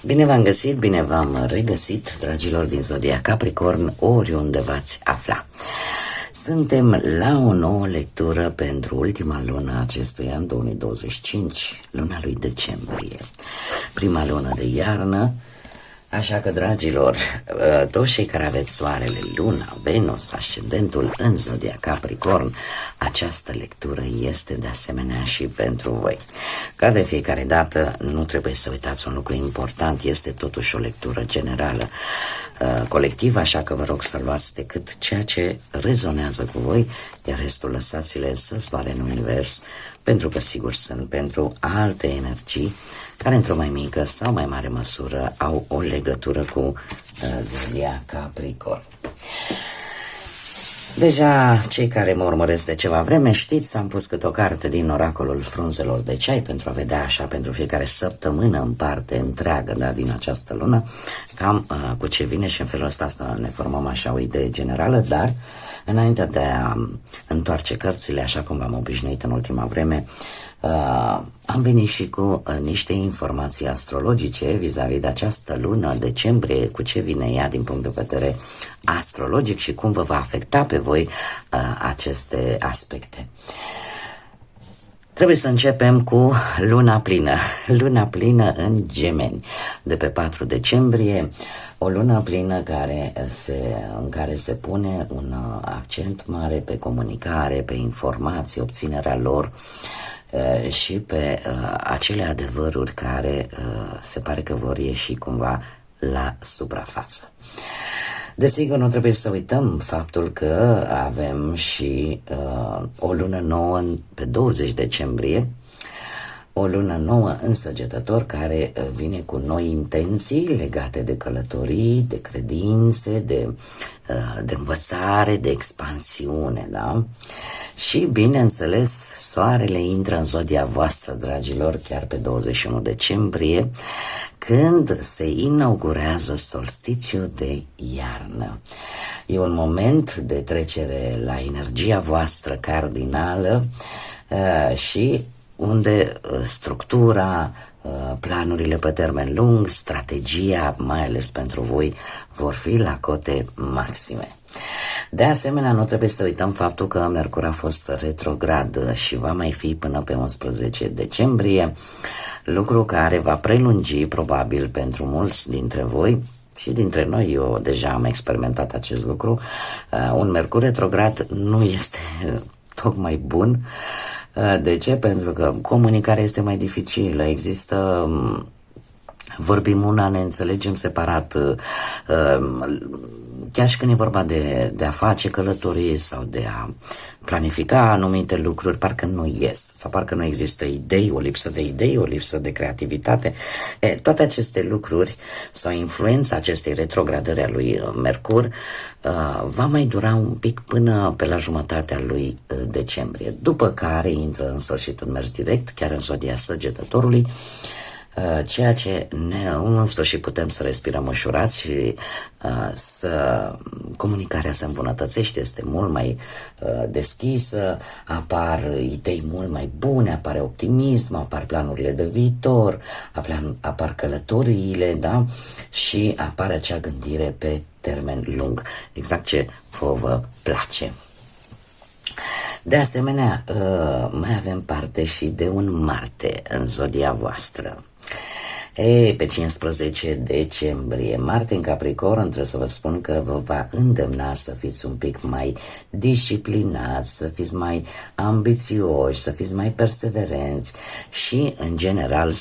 Bine v-am găsit, bine v-am regăsit, dragilor din Zodia Capricorn, oriunde v-ați afla. Suntem la o nouă lectură pentru ultima lună a acestui an 2025, luna lui decembrie, prima lună de iarnă. Așa că, dragilor, toți cei care aveți soarele, luna, Venus, ascendentul în Zodia Capricorn, această lectură este de asemenea și pentru voi. Ca de fiecare dată, nu trebuie să uitați un lucru important, este totuși o lectură generală, colectivă, așa că vă rog să luați decât ceea ce rezonează cu voi, iar restul lăsați-le să zboare în univers, pentru că sigur sunt pentru alte energii care într-o mai mică sau mai mare măsură au o legătură cu Zodia Capricorn. Deja cei care mă urmăresc de ceva vreme știți, am pus câte o carte din oracolul frunzelor de ceai pentru a vedea așa pentru fiecare săptămână în parte întreagă, da, din această lună, cam cu ce vine și în felul ăsta să ne formăm așa o idee generală, dar înainte de a întoarce cărțile așa cum v-am obișnuit în ultima vreme, am venit și cu niște informații astrologice vis-a-vis de această lună, decembrie, cu ce vine ea din punct de vedere astrologic și cum vă va afecta pe voi aceste aspecte. Trebuie să începem cu luna plină. Luna plină în Gemeni, de pe 4 decembrie, o lună plină în care se pune un accent mare pe comunicare, pe informații, obținerea lor și pe acele adevăruri care se pare că vor ieși cumva la suprafață. Desigur, nu trebuie să uităm faptul că avem și o lună nouă pe 20 decembrie, o lună nouă în Săgetător care vine cu noi intenții legate de călătorii, de credințe, de învățare, de expansiune, da? Și, bineînțeles, soarele intră în zodia voastră, dragilor, chiar pe 21 decembrie, când se inaugurează solstițiul de iarnă. E un moment de trecere la energia voastră cardinală și unde structura, planurile pe termen lung, strategia, mai ales pentru voi, vor fi la cote maxime. De asemenea, nu trebuie să uităm faptul că Mercur a fost retrograd și va mai fi până pe 11 decembrie, lucru care va prelungi probabil pentru mulți dintre voi și dintre noi, eu deja am experimentat acest lucru. Un Mercur retrograd nu este tocmai bun. De ce? Pentru că comunicarea este mai dificilă, există, vorbim una, ne înțelegem separat, chiar și când e vorba de a face călătorii sau de a planifica anumite lucruri, parcă nu ies, sau parcă nu există idei, o lipsă de idei, o lipsă de creativitate. Toate aceste lucruri sau influența acestei retrogradări a lui Mercur va mai dura un pic până pe la jumătatea lui decembrie, după care intră în sfârșit în mers direct, chiar în zodia Săgetătorului, ceea ce în sfârșit putem să respirăm ușurați și comunicarea se îmbunătățește, este mult mai deschisă, apar idei mult mai bune, apare optimism, apar planurile de viitor, apar călătoriile, da? Și apare acea gândire pe termen lung, exact ce vă place. De asemenea, mai avem parte și de un Marte în zodia voastră. Pe 15 decembrie, Marte în Capricorn, trebuie să vă spun că vă va îndemna să fiți un pic mai disciplinați, să fiți mai ambițioși, să fiți mai perseverenți și, în general,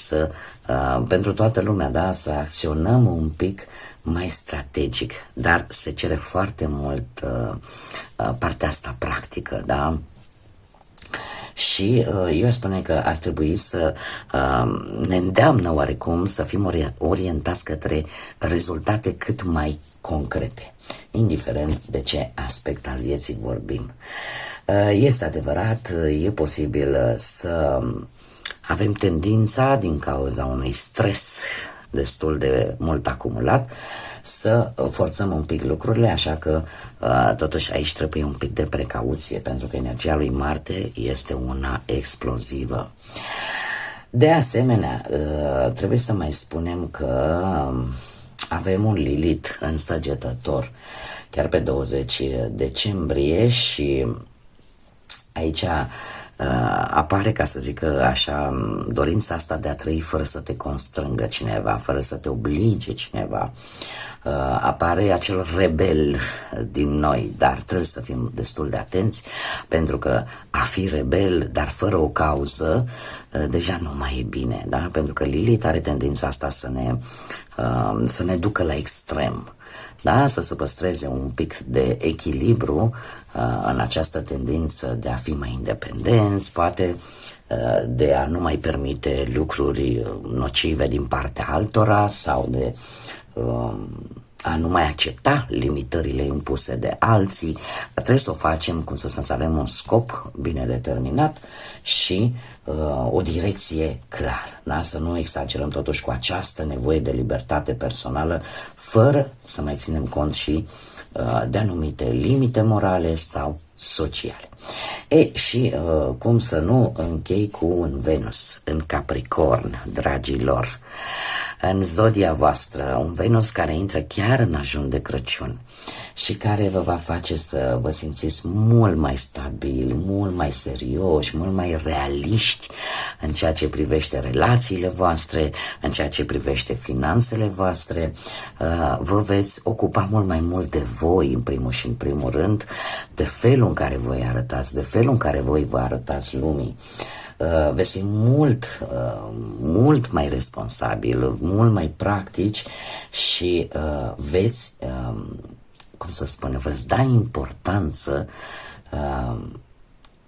pentru toată lumea, da, să acționăm un pic mai strategic, dar se cere foarte mult partea asta practică, da? Și eu spune că ar trebui să ne îndeamnă oarecum să fim orientați către rezultate cât mai concrete, indiferent de ce aspect al vieții vorbim. Este adevărat, e posibil să avem tendința, din cauza unui stres destul de mult acumulat, să forțăm un pic lucrurile, așa că totuși aici trebuie un pic de precauție, pentru că energia lui Marte este una explozivă. De asemenea, trebuie să mai spunem că avem un Lilith în Săgetător, chiar pe 20 decembrie și aici apare, ca să zic așa, dorința asta de a trăi fără să te constrângă cineva, fără să te oblige cineva. Apare acel rebel din noi, dar trebuie să fim destul de atenți, pentru că a fi rebel, dar fără o cauză, deja nu mai e bine, da? Pentru că Lilith are tendința asta să ne ducă la extrem. Da? Să se păstreze un pic de echilibru în această tendință de a fi mai independenți, poate de a nu mai permite lucruri nocive din partea altora sau de a nu mai accepta limitările impuse de alții. Dar trebuie să o facem, cum să spun, să avem un scop bine determinat și o direcție clară, da? Să nu exagerăm totuși cu această nevoie de libertate personală, fără să mai ținem cont și de anumite limite morale sau sociale. Și cum să nu închei cu un Venus în Capricorn, dragilor, în zodia voastră, un Venus care intră chiar în ajun de Crăciun și care vă va face să vă simțiți mult mai stabili, mult mai serioși, mult mai realiști în ceea ce privește relațiile voastre, în ceea ce privește finanțele voastre. Vă veți ocupa mult mai mult de voi, în primul și în primul rând, de felul în care voi arătați, de felul în care voi vă arătați lumii. Veți fi mult mai responsabil, mult mai practici și veți, cum să spun, veți da importanță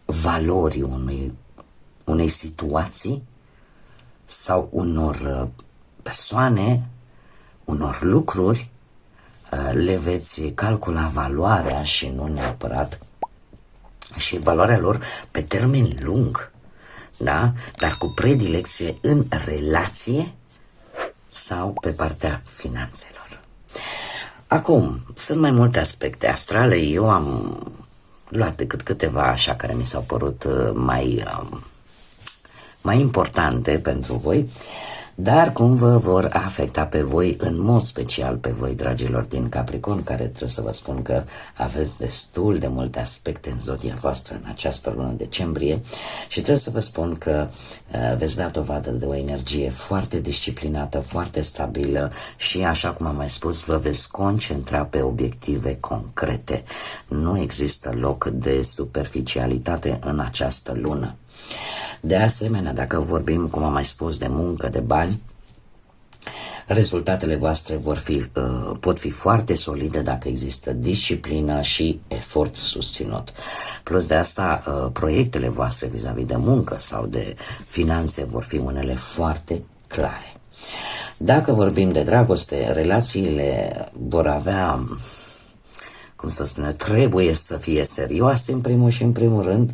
valorii unei situații sau unor persoane, unor lucruri, le veți calcula valoarea și nu neapărat și valoarea lor pe termen lung. Da? Dar cu predilecție în relație sau pe partea finanțelor. Acum, sunt mai multe aspecte astrale, eu am luat decât câteva așa care mi s-au părut mai importante pentru voi, dar cum vă vor afecta pe voi, în mod special pe voi, dragilor din Capricorn, care trebuie să vă spun că aveți destul de multe aspecte în zodia voastră în această lună decembrie și trebuie să vă spun că veți da dovadă de o energie foarte disciplinată, foarte stabilă și, așa cum am mai spus, vă veți concentra pe obiective concrete. Nu există loc de superficialitate în această lună. De asemenea, dacă vorbim, cum am mai spus, de muncă, de bani, rezultatele voastre pot fi foarte solide dacă există disciplină și efort susținut. Plus de asta, proiectele voastre vis-a-vis de muncă sau de finanțe vor fi unele foarte clare. Dacă vorbim de dragoste, relațiile vor avea, cum să spune, trebuie să fie serioase în primul și în primul rând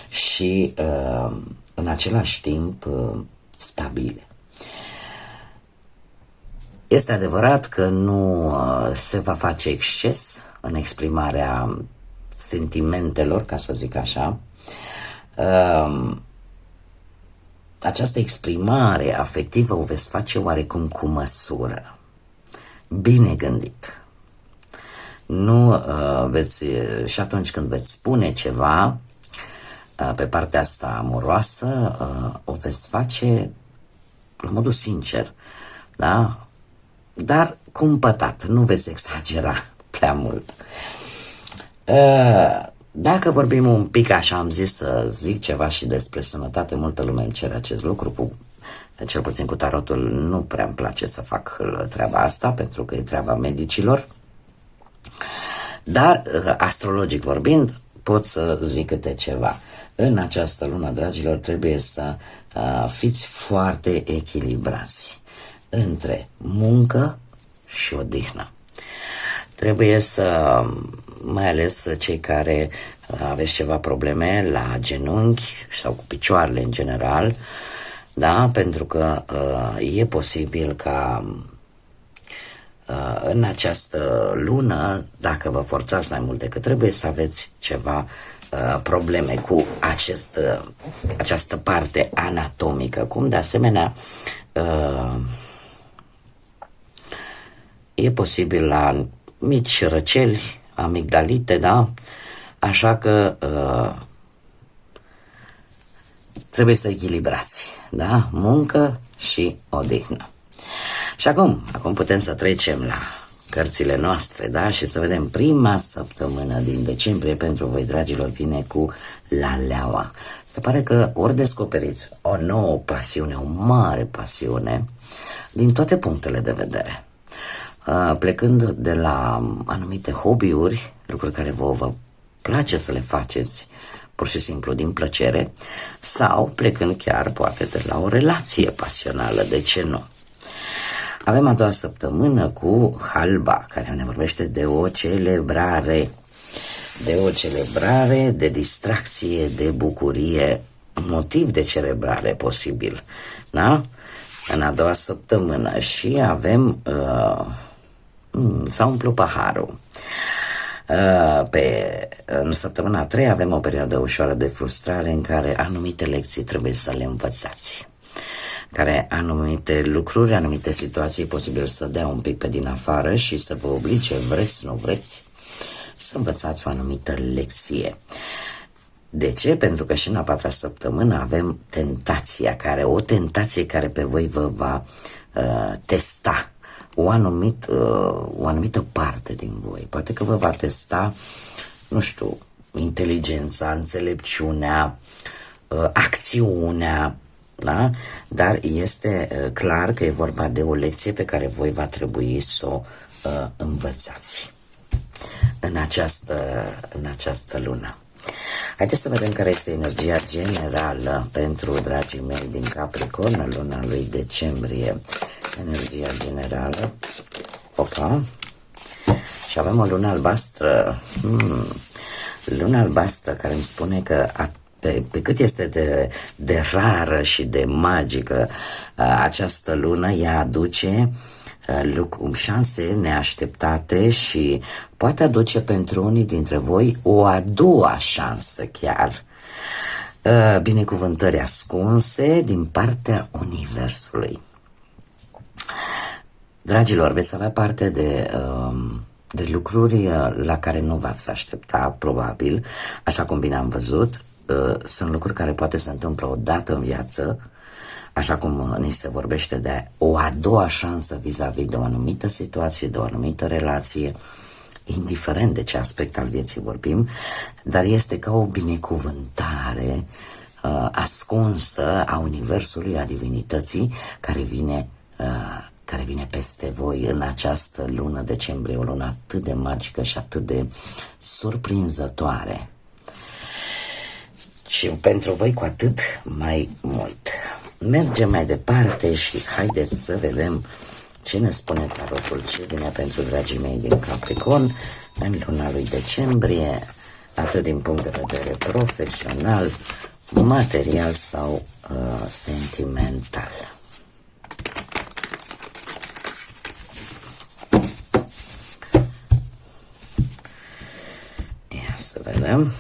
și în același timp stabile. Este adevărat că nu se va face exces în exprimarea sentimentelor, ca să zic așa. Această exprimare afectivă o veți face oarecum cu măsură, bine gândit. Nu și atunci când veți spune ceva pe partea asta amoroasă, o veți face la modul sincer, da? Dar cumpătat, nu veți exagera prea mult. Dacă vorbim un pic așa, am zis să zic ceva și despre sănătate, multă lume îmi cere acest lucru, cel puțin cu tarotul nu prea îmi place să fac treaba asta, pentru că e treaba medicilor, dar astrologic vorbind, pot să zic câte ceva. În această lună, dragilor, trebuie să fiți foarte echilibrați între muncă și odihnă. Trebuie să mai ales cei care aveți ceva probleme la genunchi sau cu picioarele în general, da? Pentru că e posibil ca în această lună, dacă vă forțați mai mult decât trebuie, să aveți ceva probleme cu această parte anatomică, cum de asemenea e posibil la mici răceli, amigdalite, da? Așa că trebuie să echilibrați, da? Muncă și odihnă. Și acum putem să trecem la cărțile noastre, da? Și să vedem prima săptămână din decembrie pentru voi, dragilor, vine cu Laleaua. Se pare că ori descoperiți o nouă pasiune, o mare pasiune, din toate punctele de vedere. Plecând de la anumite hobby-uri, lucruri care vă place să le faceți pur și simplu din plăcere, sau plecând chiar poate de la o relație pasională, de ce nu? Avem a doua săptămână cu Halba, care ne vorbește de o celebrare, de distracție, de bucurie, motiv de celebrare posibil, da? În a doua săptămână și avem s-a umplut paharul. În săptămâna a treia avem o perioadă ușoară de frustrare în care anumite lecții trebuie să le învățați, care anumite lucruri, anumite situații posibil să dea un pic pe din afară și să vă oblige, vreți, nu vreți, să învățați o anumită lecție. De ce? Pentru că și în a patra săptămână avem o tentație care pe voi vă va testa o anumită parte din voi. Poate că vă va testa, nu știu, inteligența, înțelepciunea, acțiunea, da? Dar este clar că e vorba de o lecție pe care voi va trebui să o învățați în această lună. Haideți să vedem care este energia generală pentru dragii mei din Capricorn în luna lui decembrie. Energia generală. Opa. Și avem o lună albastră. Luna albastră care îmi spune că pe cât este de rară și de magică această lună, ea aduce șanse neașteptate și poate aduce pentru unii dintre voi o a doua șansă chiar. Binecuvântări ascunse din partea Universului. Dragilor, veți avea parte de lucruri la care nu v-ați aștepta, probabil, așa cum bine am văzut. Sunt lucruri care poate se întâmplă o dată în viață, așa cum ni se vorbește de o a doua șansă vis-a-vis de o anumită situație, de o anumită relație, indiferent de ce aspect al vieții vorbim, dar este ca o binecuvântare ascunsă a Universului, a divinității, care vine peste voi în această lună decembrie, o lună atât de magică și atât de surprinzătoare. Și pentru voi cu atât mai mult. Mergem mai departe și haideți să vedem ce ne spune tarotul, ce vine pentru dragii mei din Capricorn în luna lui decembrie, atât din punct de vedere profesional, material sau sentimental. Ia să vedem.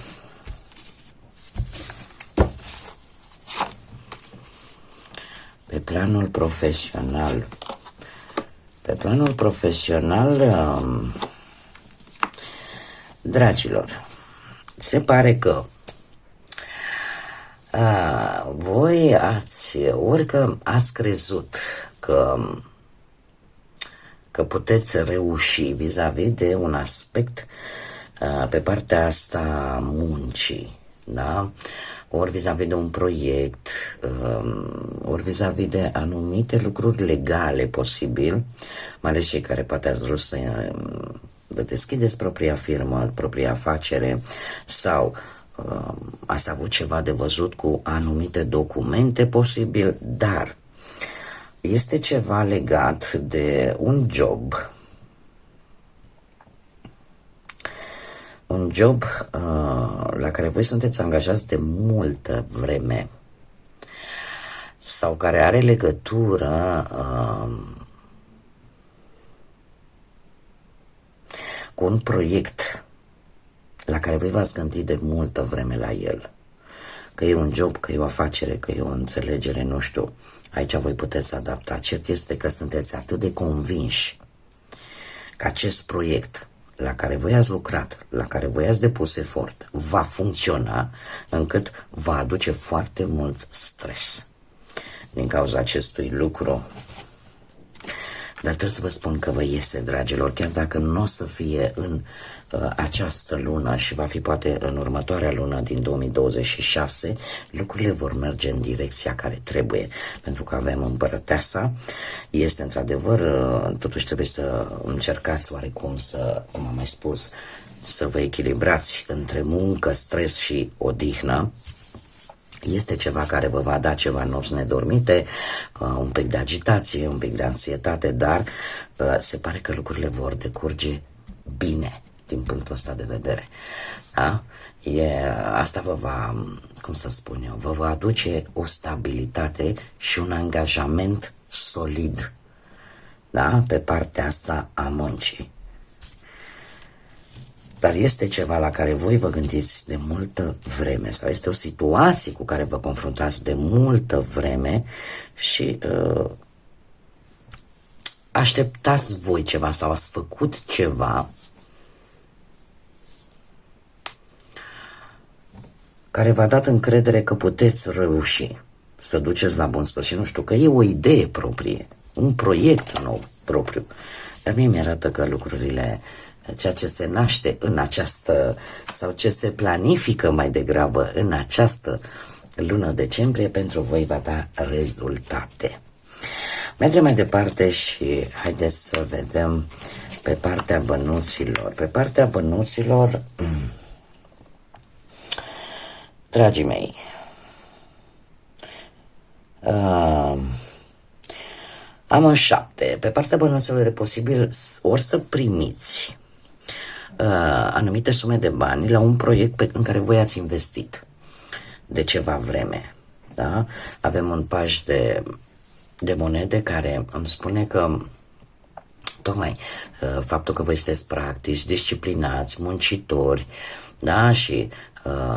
Pe planul profesional, dragilor, se pare că voi orică ați crezut că puteți reuși vis-a-vis de un aspect pe partea asta muncii, da? Ori vis-a-vis de un proiect, ori vis-a-vis de anumite lucruri legale posibil, mai ales cei care poate ați vrut să vă deschideți propria firmă, propria afacere sau ați avut ceva de văzut cu anumite documente posibil, dar este ceva legat de un job un job la care voi sunteți angajați de multă vreme sau care are legătură cu un proiect la care voi v-ați gândit de multă vreme la el. Că e un job, că e o afacere, că e o înțelegere, nu știu. Aici voi puteți adapta. Cert este că sunteți atât de convinși că acest proiect la care voi ați lucrat, la care voi ați depus efort, va funcționa, încât va aduce foarte mult stres din cauza acestui lucru. Dar trebuie să vă spun că vă iese, dragilor, chiar dacă nu o să fie în această lună și va fi poate în următoarea lună din 2026, lucrurile vor merge în direcția care trebuie, pentru că avem împărăteasa. Este într-adevăr, totuși trebuie să încercați oarecum să, cum am mai spus, să vă echilibrați între muncă, stres și odihnă. Este ceva care vă va da ceva nopți nedormite, un pic de agitație, un pic de anxietate, dar se pare că lucrurile vor decurge bine din punctul ăsta de vedere. Da? Asta vă va, cum să spun eu, vă va aduce o stabilitate și un angajament solid, da? Pe partea asta a muncii. Dar este ceva la care voi vă gândiți de multă vreme sau este o situație cu care vă confruntați de multă vreme și așteptați voi ceva sau ați făcut ceva care v-a dat încredere că puteți reuși să duceți la bun sfârșit. Nu știu, că e o idee proprie, un proiect nou propriu. Dar mie mi-arată că lucrurile, ceea ce se naște în această, sau ce se planifică mai degrabă în această lună decembrie, pentru voi va da rezultate. Mergem mai departe și haideți să vedem pe partea bănuților. Pe partea bănuților, dragii mei, am în 7. Pe partea bănuților e posibil ori să primiți anumite sume de bani la un proiect în care voi ați investit de ceva vreme. Da? Avem un paj de monede care îmi spune că tocmai faptul că voi sunteți practici, disciplinați, muncitori, da? Și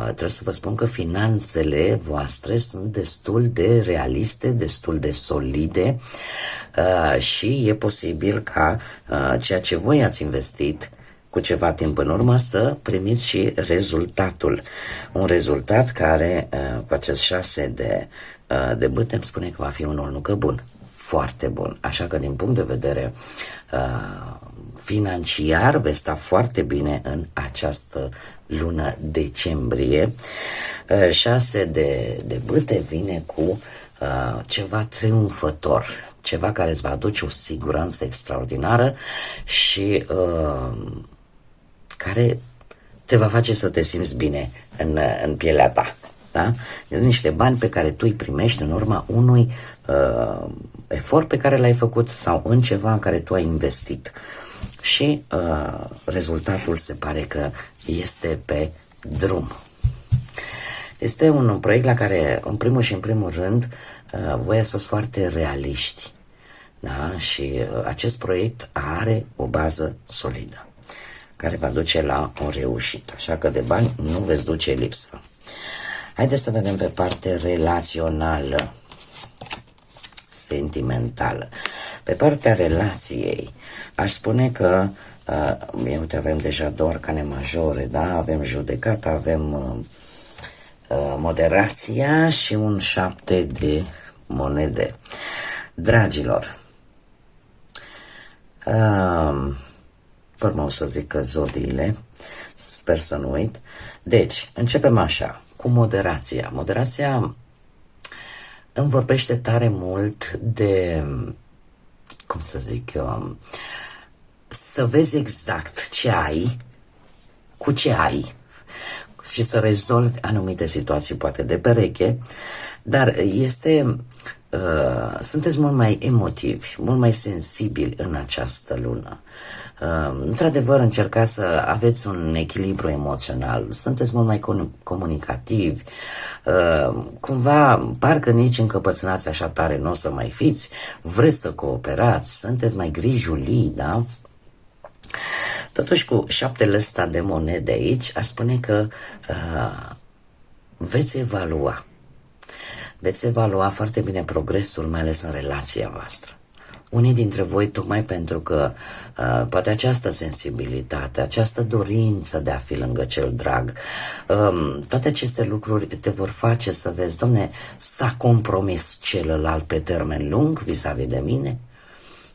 trebuie să vă spun că finanțele voastre sunt destul de realiste, destul de solide și e posibil ca ceea ce voi ați investit cu ceva timp în urmă să primiți și rezultatul. Un rezultat care cu acest 6 de bâte îmi spune că va fi unul nu că bun, foarte bun. Așa că din punct de vedere financiar veți sta foarte bine în această lună decembrie. 6 de bâte vine cu ceva triumfător, ceva care îți va aduce o siguranță extraordinară și care te va face să te simți bine în pielea ta. Da? Sunt niște bani pe care tu îi primești în urma unui efort pe care l-ai făcut sau în ceva în care tu ai investit. Și rezultatul se pare că este pe drum. Este un proiect la care, în primul și în primul rând, voi ați fost foarte realiști. Da? Și acest proiect are o bază solidă, care va duce la o reușită. Așa că de bani nu veți duce lipsă. Haideți să vedem pe partea relațională, sentimentală. Pe partea relației, aș spune că, uite, avem deja 2 arcane majore, da? Avem judecata, avem moderația și un 7 de monede. Dragilor, urmă o să zic că zodiile, sper să nu uit. Deci, începem așa, cu moderația. Moderația îmi vorbește tare mult de, cum să zic eu, să vezi exact ce ai, cu ce ai, și să rezolvi anumite situații, poate de pereche, dar sunteți mult mai emotivi, mult mai sensibili în această lună. Într-adevăr, încercați să aveți un echilibru emoțional, sunteți mult mai comunicativi, cumva parcă nici încăpățânați așa tare nu o să mai fiți, vreți să cooperați, sunteți mai grijulii, da? Totuși, cu 7 ăsta de monede aici, aș spune că veți evalua foarte bine progresul, mai ales în relația voastră. Unii dintre voi, tocmai pentru că poate această sensibilitate, această dorință de a fi lângă cel drag, toate aceste lucruri te vor face să vezi, domne, s-a compromis celălalt pe termen lung vis-a-vis de mine?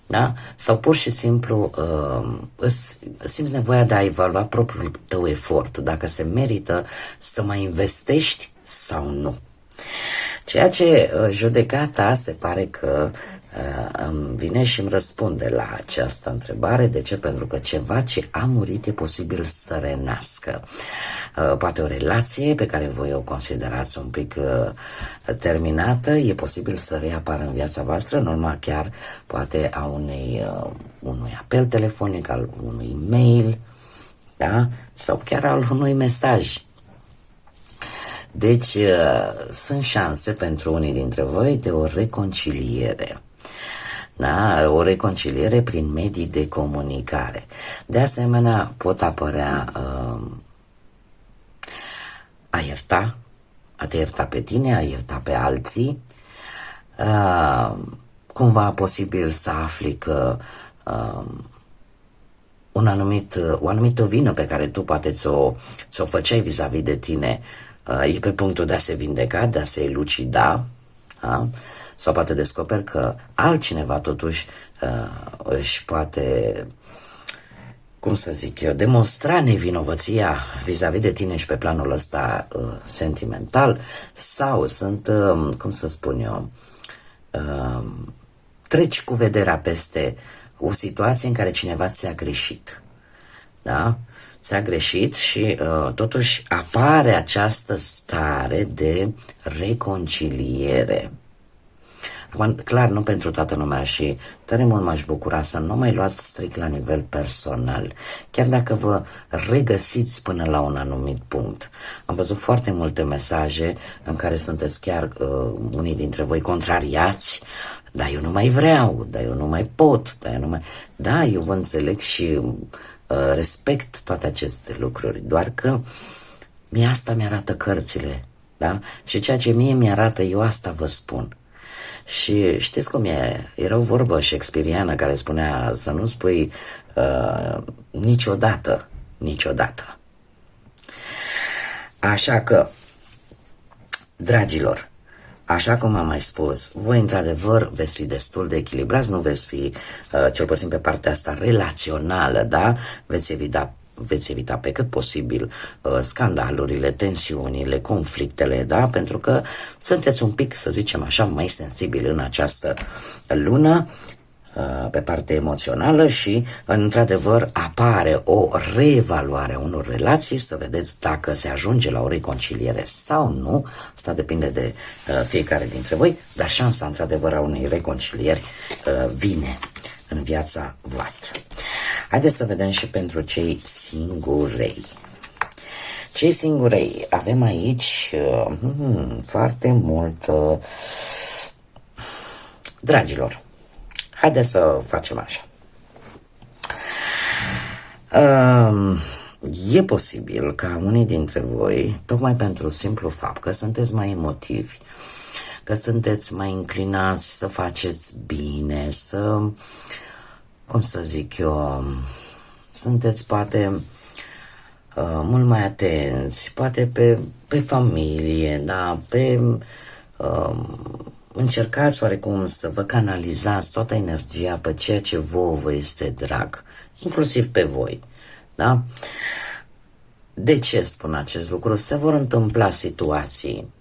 Da? Sau pur și simplu simți nevoia de a evalua propriul tău efort, dacă se merită să mai investești sau nu. Ceea ce judecata se pare că îmi vine și îmi răspunde la această întrebare. De ce? Pentru că ceva ce a murit e posibil să renască. Poate o relație pe care voi o considerați un pic terminată, e posibil să reapară în viața voastră, în urma chiar poate a unui apel telefonic, al unui mail, da? Sau chiar al unui mesaj. Deci sunt șanse pentru unii dintre voi de o reconciliere. Da? O reconciliere prin medii de comunicare. De asemenea, pot apărea a te ierta pe tine, a ierta pe alții, cumva posibil să afli că o anumită vină pe care tu poate ți-o făceai vis-a-vis de tine e pe punctul de a se vindeca, de a se elucida, da? Sau poate descoperi că altcineva totuși își poate, cum să zic eu, demonstra nevinovăția vis-a-vis de tine și pe planul ăsta sentimental, sau sunt, cum să spun eu, treci cu vederea peste o situație în care cineva ți-a greșit, da? Ți-a greșit și totuși apare această stare de reconciliere. Acum, clar, nu pentru toată lumea și tare mult m-aș bucura să nu mai luați strict la nivel personal, chiar dacă vă regăsiți până la un anumit punct. Am văzut foarte multe mesaje în care sunteți chiar unii dintre voi contrariați, dar eu nu mai vreau, dar eu nu mai pot, dar eu nu mai... Da, eu vă înțeleg și respect toate aceste lucruri, doar că mie asta mi-arată cărțile, da? Și ceea ce mie mi-arată, eu asta vă spun. Și știți cum e? Era o vorbă shakespeariană care spunea să nu spui niciodată, niciodată. Așa că, dragilor, așa cum am mai spus, voi într-adevăr veți fi destul de echilibrați, nu veți fi, cel puțin pe partea asta relațională, da? Veți evita pe cât posibil scandalurile, tensiunile, conflictele, da? Pentru că sunteți un pic, să zicem așa, mai sensibili în această lună pe partea emoțională și, într-adevăr, apare o reevaluare a unor relații, să vedeți dacă se ajunge la o reconciliere sau nu. Asta depinde de fiecare dintre voi, dar șansa, într-adevăr, a unei reconcilieri vine în viața voastră. Haideți să vedem și pentru cei singurei. Cei singurei, avem aici foarte mult. Dragilor, haideți să facem așa. E posibil ca unii dintre voi, tocmai pentru simplu fapt că sunteți mai emotivi, că sunteți mai înclinați să faceți bine, să, cum să zic eu, sunteți poate mult mai atenți, poate pe familie, da, încercați oarecum să vă canalizați toată energia pe ceea ce vă este drag, inclusiv pe voi, da? De ce spun acest lucru? Se vor întâmpla situații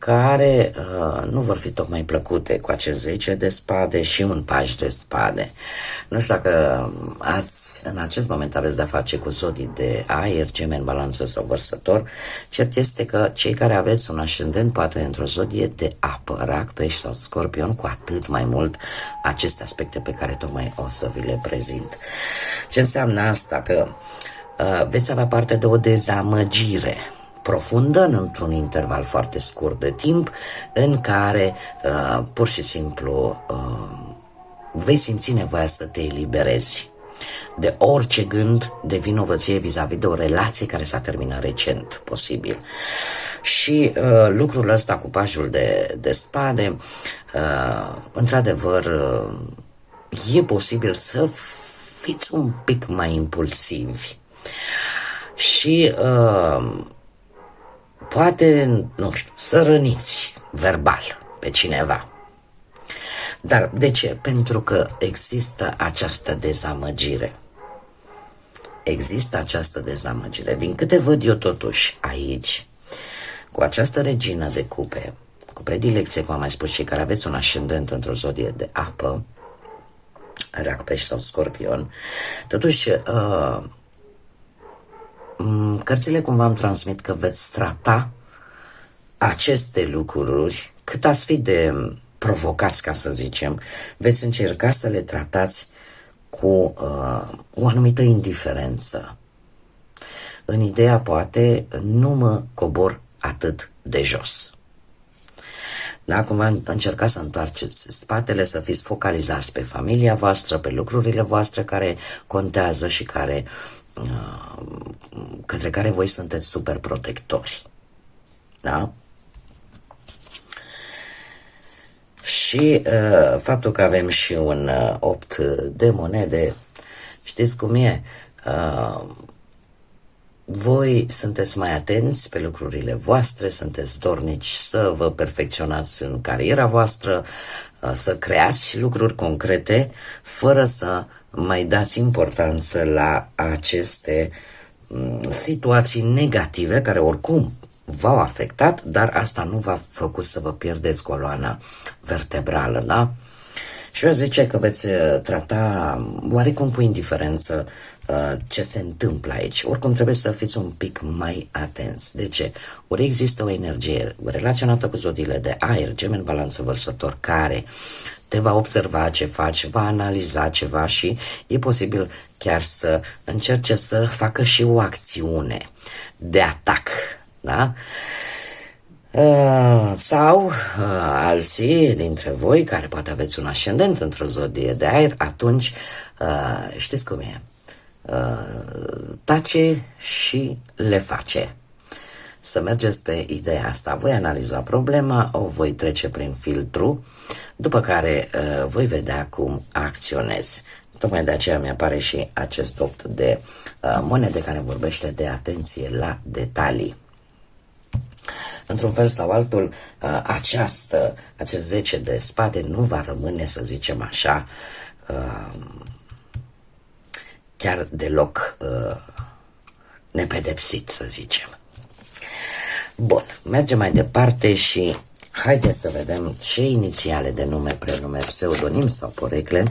care nu vor fi tocmai plăcute cu acest 10 de spade și un paș de spade. Nu știu dacă în acest moment aveți de-a face cu zodii de aer, Gemeni, Balanță sau Vărsător. Cert este că cei care aveți un ascendent poate într-o zodie de apă, Rac, Pești sau Scorpion, cu atât mai mult aceste aspecte pe care tocmai o să vi le prezint. Ce înseamnă asta? Că veți avea parte de o dezamăgire profundă într-un interval foarte scurt de timp, în care pur și simplu vei simți nevoia să te eliberezi de orice gând de vinovăție vis-a-vis de o relație care s-a terminat recent, posibil. Și lucrul ăsta cu pașul de spade, într-adevăr, e posibil să fiți un pic mai impulsivi și poate, nu știu, să răniți verbal pe cineva. Dar de ce? Pentru că există această dezamăgire. Există această dezamăgire. Din câte văd eu totuși aici, cu această regină de cupe, cu predilecție, cum am mai spus, cei care aveți un ascendent într-o zodie de apă, Rac, Pești sau Scorpion, totuși cărțile cumva îmi transmit că veți trata aceste lucruri, cât ați fi de provocați, ca să zicem, veți încerca să le tratați cu o anumită indiferență. În ideea, poate, nu mă cobor atât de jos. Da, cumva încercați să întoarceți spatele, să fiți focalizați pe familia voastră, pe lucrurile voastre care contează și care, către care voi sunteți super protectori. Da? Și faptul că avem și un 8 de monede, știți cum e? Voi sunteți mai atenți pe lucrurile voastre, sunteți dornici să vă perfecționați în cariera voastră, să creați lucruri concrete, fără să mai dați importanță la aceste situații negative care oricum v-au afectat, dar asta nu v-a făcut să vă pierdeți coloana vertebrală, da? Și eu zice că veți trata oarecum cu indiferență ce se întâmplă aici. Oricum trebuie să fiți un pic mai atenți. De ce? Ori există o energie relaționată cu zodiile de aer, Gemeni, Balanță, Vărsător, care te va observa ce faci, va analiza ceva și e posibil chiar să încerce să facă și o acțiune de atac, da? Sau alții dintre voi care poate aveți un ascendent într-o zodie de aer, atunci știți cum e, tace și le face. Să mergeți pe ideea asta. Voi analiza problema, o voi trece prin filtru, după care voi vedea cum acționez. Tocmai de aceea mi-apare și acest 8 de monede care vorbește de atenție la detalii. Într-un fel sau altul, acest 10 de spade nu va rămâne, să zicem așa, chiar deloc nepedepsit, să zicem. Bun, mergem mai departe și haideți să vedem ce inițiale de nume, prenume, pseudonim sau porecle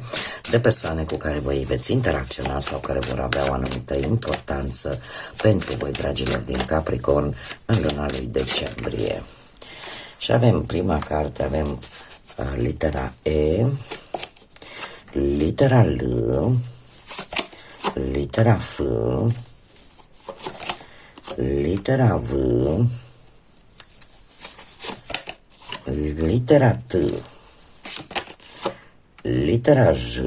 de persoane cu care voi veți interacționa sau care vor avea o anumită importanță pentru voi, dragilor din Capricorn, în luna lui decembrie. Și avem prima carte, avem litera E, litera L, litera F, litera V, litera T, litera J,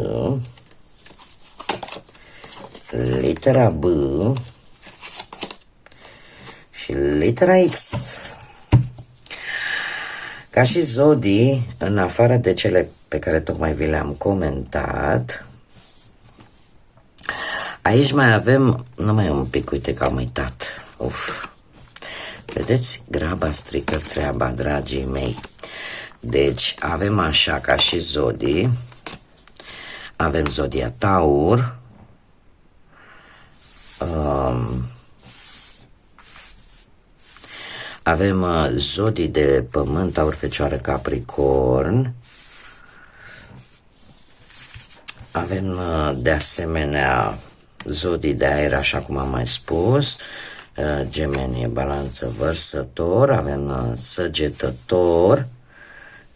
litera B și litera X. Ca și zodii, în afară de cele pe care tocmai vi le-am comentat, aici mai avem, numai un pic, uite că am uitat. Vedeți? Graba strică treaba, dragii mei. Deci avem așa ca și zodii, avem zodia Taur, Avem zodii de pământ, Aur, Fecioară, Capricorn. Avem de asemenea zodii de aer, așa cum am mai spus, Gemenie, Balanță, Vărsător. Avem Săgetător,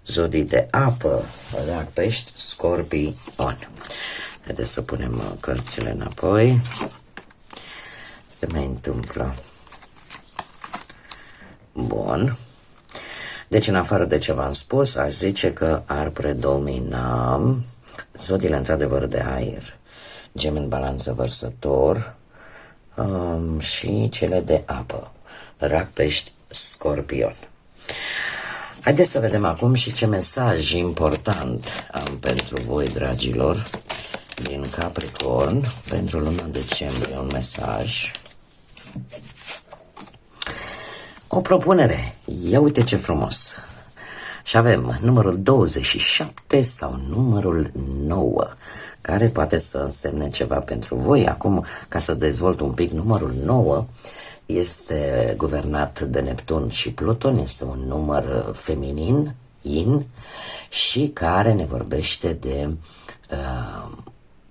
zodii de apă, Rac, Pești, Scorpion. Haideți să punem cărțile înapoi. Se mai întâmplă. Bun. Deci, în afară de ce v-am spus, aș zice că ar predomina zodiile într-adevăr de aer, Gemeni, Balanță, Vărsător, și cele de apă, Rac, Pești, Scorpion. Haideți să vedem acum și ce mesaj important am pentru voi, dragilor, din Capricorn, pentru luna decembrie. Un mesaj, o propunere. Ia uite ce frumos! Și avem numărul 27 sau numărul 9, care poate să însemne ceva pentru voi. Acum, ca să dezvolt un pic, numărul 9 este guvernat de Neptun și Pluton, este un număr feminin, yin, și care ne vorbește de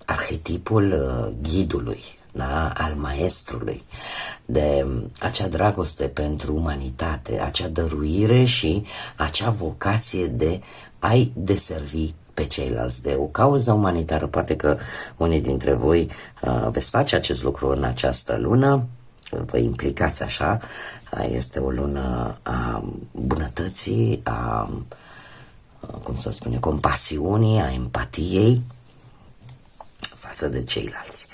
arhetipul ghidului, da? Al maestrului, de acea dragoste pentru umanitate, acea dăruire și acea vocație de a-i deservi pe ceilalți, de o cauză umanitară. Poate că unii dintre voi veți face acest lucru în această lună, vă implicați așa. Este o lună a bunătății, a, cum să spune, compasiunii, a empatiei față de ceilalți.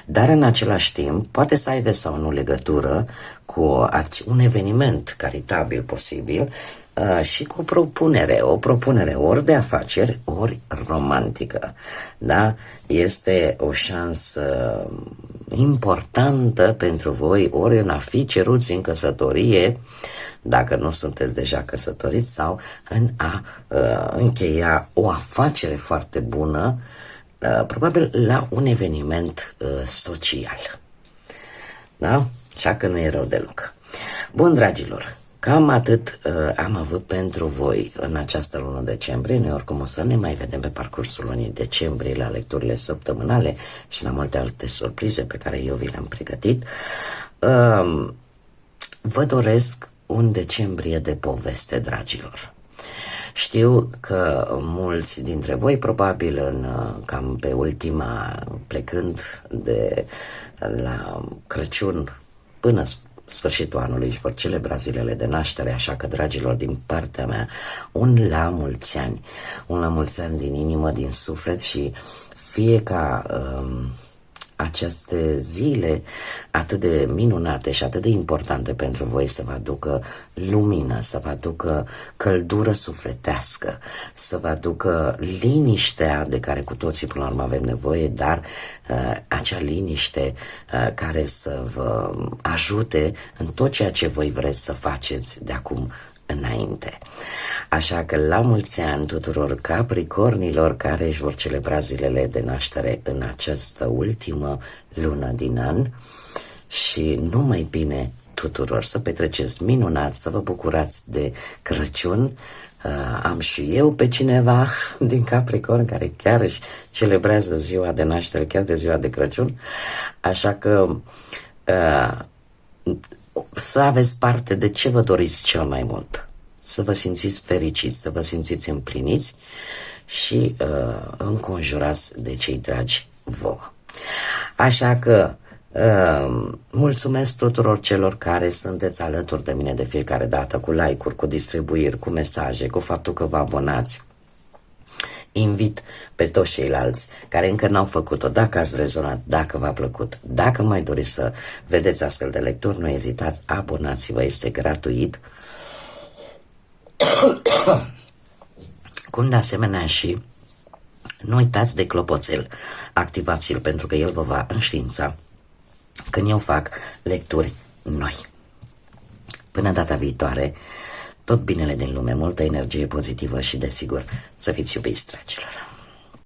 Dar în același timp, poate să aibă sau nu legătură cu un eveniment caritabil posibil și cu o propunere ori de afaceri, ori romantică. Da? Este o șansă importantă pentru voi, ori în a fi ceruți în căsătorie, dacă nu sunteți deja căsătoriți, sau în a încheia o afacere foarte bună, probabil la un eveniment social. Da? Așa că nu e rău deloc. Bun, dragilor, cam atât am avut pentru voi în această lună decembrie. Noi oricum o să ne mai vedem pe parcursul lunii decembrie la lecturile săptămânale și la multe alte surprize pe care eu vi le-am pregătit. Vă doresc un decembrie de poveste, dragilor. Știu că mulți dintre voi, probabil cam pe ultima, plecând de la Crăciun până sfârșitul anului, își vor celebra zilele de naștere, așa că, dragilor, din partea mea, un la mulți ani din inimă, din suflet, și fie ca aceste zile atât de minunate și atât de importante pentru voi să vă aducă lumină, să vă aducă căldură sufletească, să vă aducă liniștea de care cu toții până la urmă avem nevoie, dar acea liniște care să vă ajute în tot ceea ce voi vreți să faceți de acum înainte. Așa că la mulți ani tuturor capricornilor care își vor celebra zilele de naștere în această ultimă lună din an, și numai bine tuturor, să petreceți minunat, să vă bucurați de Crăciun. Am și eu pe cineva din Capricorn care chiar își celebrează ziua de naștere, chiar de ziua de Crăciun, așa că să aveți parte de ce vă doriți cel mai mult, să vă simțiți fericiți, să vă simțiți împliniți și înconjurați de cei dragi vouă. Așa că mulțumesc tuturor celor care sunteți alături de mine de fiecare dată, cu like-uri, cu distribuiri, cu mesaje, cu faptul că vă abonați. Invit pe toți ceilalți care încă n-au făcut-o, dacă ați rezonat, dacă v-a plăcut, dacă mai doriți să vedeți astfel de lecturi, nu ezitați, abonați-vă, este gratuit. Cum de asemenea și nu uitați de clopoțel, activați-l, pentru că el vă va înștiința când eu fac lecturi noi. Până data viitoare, tot binele din lume, multă energie pozitivă și, desigur, să fiți iubiți, dragilor!